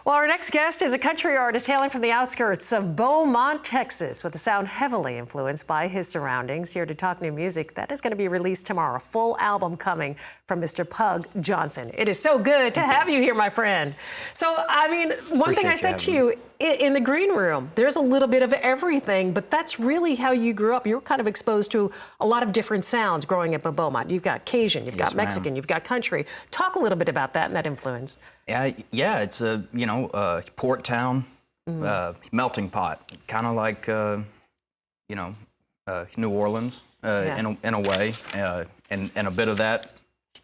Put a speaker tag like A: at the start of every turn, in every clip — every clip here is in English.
A: Well, our next guest is a country artist hailing from the outskirts of Beaumont, Texas, with a sound heavily influenced by his surroundings. Here to talk new music that is going to be released tomorrow. A full album coming from Mr. Pug Johnson. It is so good to have you here, my friend. So, I mean, one thing I said to you in the green room, there's a little bit of everything, but that's really how you grew up. You were kind of exposed to a lot of different sounds growing up in Beaumont. You've got Cajun, you've got Mexican, you've got country. Talk a little bit about that and that influence.
B: Yeah, it's a, port town, melting pot, kind of like, New Orleans in a way, and a bit of that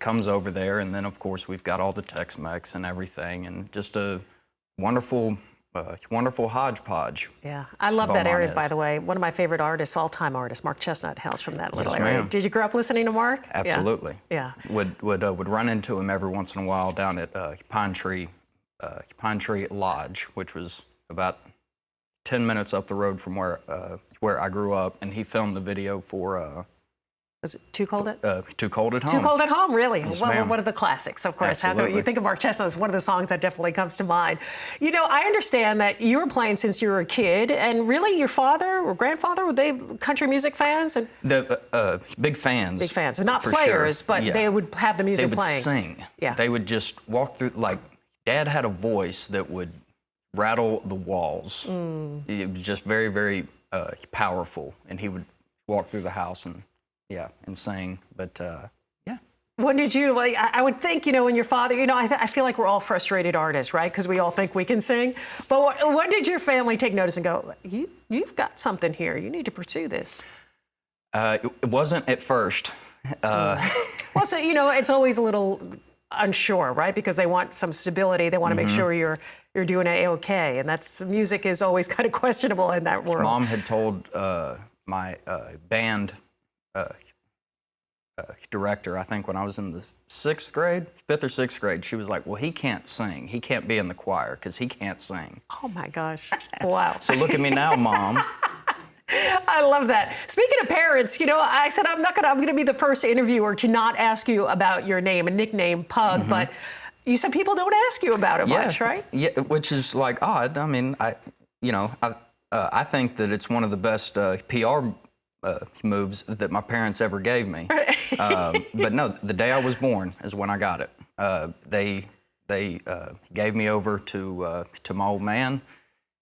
B: comes over there, and then of course we've got all the Tex-Mex and everything, and just a wonderful hodgepodge.
A: Yeah, I love that area, by the way. One of my favorite artists, all-time artists, Mark Chestnut, hails from that little area. Did you grow up listening to Mark?
B: Absolutely.
A: Yeah.
B: Would run into him every once in a while down at Pine Tree Lodge, which was about 10 minutes up the road from where I grew up, and he filmed the video for.
A: Was it Too Cold at?
B: Too Cold at Home.
A: Too Cold at Home, really?
B: Yes,
A: Well, one of the classics, of course.
B: Absolutely.
A: How do you think of Mark Chestnut as one of the songs that definitely comes to mind? You know, I understand that you were playing since you were a kid, and really your father or grandfather, were they country music fans? And
B: big fans.
A: Big fans, not players, but they would have the music playing.
B: They would sing.
A: Yeah.
B: They would just walk through, like, Dad had a voice that would rattle the walls. It was just very, very powerful, and he would walk through the house and sing, but yeah.
A: When did you, like, I would think, when your father, I feel like we're all frustrated artists, right? Because we all think we can sing. But when did your family take notice and go, you've got something here, you need to pursue this?
B: It wasn't at first.
A: Well, so, it's always a little unsure, right? Because they want some stability. They want to make sure you're doing A-okay. And music is always kind of questionable in that world.
B: Mom had told my band director, I think when I was in the 5th or 6th grade, she was like, well, he can't sing. He can't be in the choir because he can't sing.
A: Oh my gosh. Wow.
B: So look at me now, Mom.
A: I love that. Speaking of parents, I said I'm going to be the first interviewer to not ask you about your name and nickname Pug, but you said people don't ask you about it much, right?
B: Yeah, which is like odd. I mean, I think that it's one of the best PR moves that my parents ever gave me. But no, the day I was born is when I got it. They gave me over to my old man,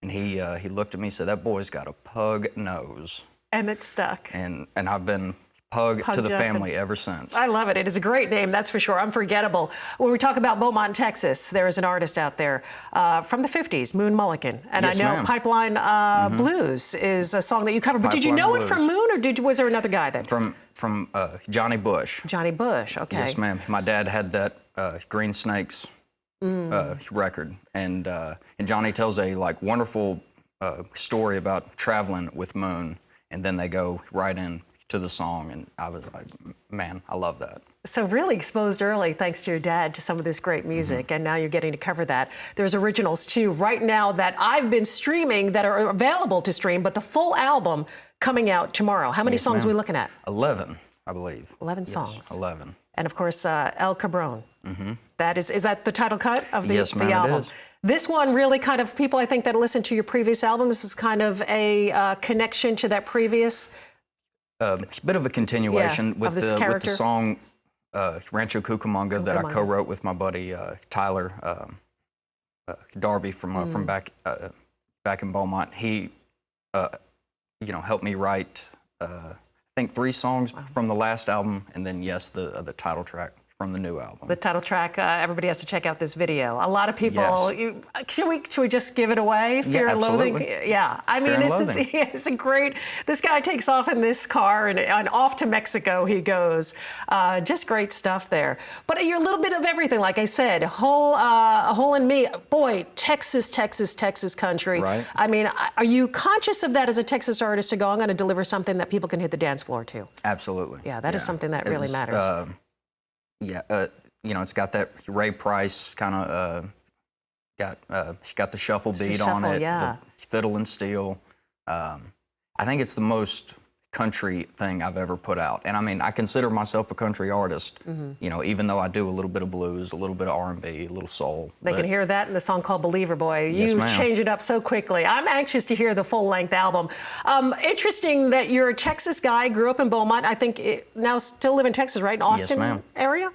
B: and he looked at me and said, "That boy's got a pug nose."
A: And it stuck.
B: And I've been Pug to the
A: Johnson.
B: Family ever since.
A: I love it. It is a great name, that's for sure. Unforgettable. When we talk about Beaumont, Texas, there is an artist out there from the 50s, Moon Mulligan. And
B: Yes,
A: I know
B: ma'am.
A: Pipeline Blues is a song that you covered. But did you
B: Pipeline
A: know
B: Blues.
A: it from Moon, or was there another guy that?
B: From Johnny Bush.
A: Johnny Bush, okay.
B: Yes, ma'am. My dad had that Green Snakes record, and Johnny tells a wonderful story about traveling with Moon, and then they go right in to the song, and I was like, man, I love that.
A: So really exposed early, thanks to your dad, to some of this great music, and now you're getting to cover that. There's originals, too, right now that I've been streaming that are available to stream, but the full album coming out tomorrow. How many songs are we looking at?
B: 11, I believe.
A: 11
B: Yes,
A: songs.
B: 11.
A: And, of course, El Cabron. That is that the title cut of the album?
B: It is.
A: This one really kind of, people I think that listen to your previous albums, is kind of a connection to that previous...
B: bit of a continuation with the song Rancho Cucamonga that I co-wrote with my buddy Tyler Darby from back in Beaumont. He helped me write I think 3 songs from the last album, and then the title track from the new album.
A: The title track, everybody has to check out this video. A lot of people, should we just give it away? Fear and Loathing? Yeah, I mean, it's a great, this guy takes off in this car and off to Mexico he goes. Just great stuff there. But you're a little bit of everything, like I said, a hole in me. Boy, Texas country.
B: Right.
A: I mean, are you conscious of that as a Texas artist to go, I'm going to deliver something that people can hit the dance floor to?
B: Absolutely.
A: Yeah, that is something that really matters.
B: It's got that Ray Price kind of it's got the shuffle beat on it, the fiddle and steel. I think it's the most country thing I've ever put out. And I mean, I consider myself a country artist, you know, even though I do a little bit of blues, a little bit of R&B, a little soul.
A: They can hear that in the song called Believer Boy.
B: Yes,
A: You
B: ma'am.
A: change it up so quickly. I'm anxious to hear the full-length album. Interesting that you're a Texas guy, grew up in Beaumont. I think now still live in Texas, right? Austin
B: Yes, ma'am.
A: area?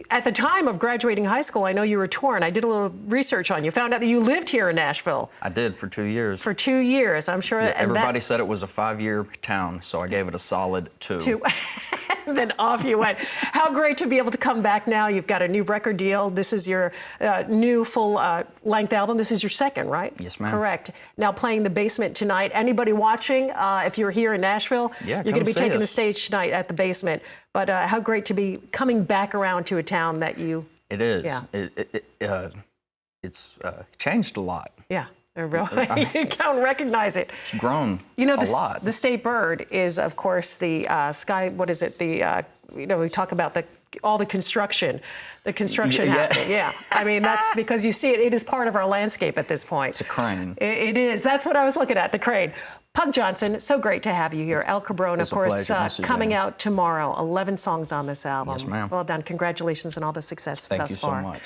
A: At the time of graduating high school, I know you were torn. I did a little research on you. Found out that you lived here in Nashville.
B: I did for 2 years.
A: For 2 years, I'm sure.
B: Yeah, everybody said it was a 5-year town, so I gave it a solid 2.
A: And then off you went. How great to be able to come back now. You've got a new record deal. This is your new full-length album. This is your second, right?
B: Yes, ma'am.
A: Correct. Now playing the Basement tonight. Anybody watching, if you're here in Nashville,
B: yeah,
A: you're going to be taking the stage tonight at the Basement. But how great to be coming back around to a town that you...
B: It is.
A: Yeah.
B: It's changed a lot.
A: Yeah. You can't recognize it.
B: It's grown
A: a
B: lot.
A: The state bird is, of course, the sky. What is it? The we talk about all the construction happening. Yeah, I mean that's because you see it. It is part of our landscape at this point.
B: It's a crane.
A: It is. That's what I was looking at. The crane. Pug Johnson, so great to have you here. El Cabron, of course, coming out tomorrow. 11 songs on this album.
B: Yes, ma'am.
A: Well done. Congratulations on all the success thus far.
B: Thank you so much.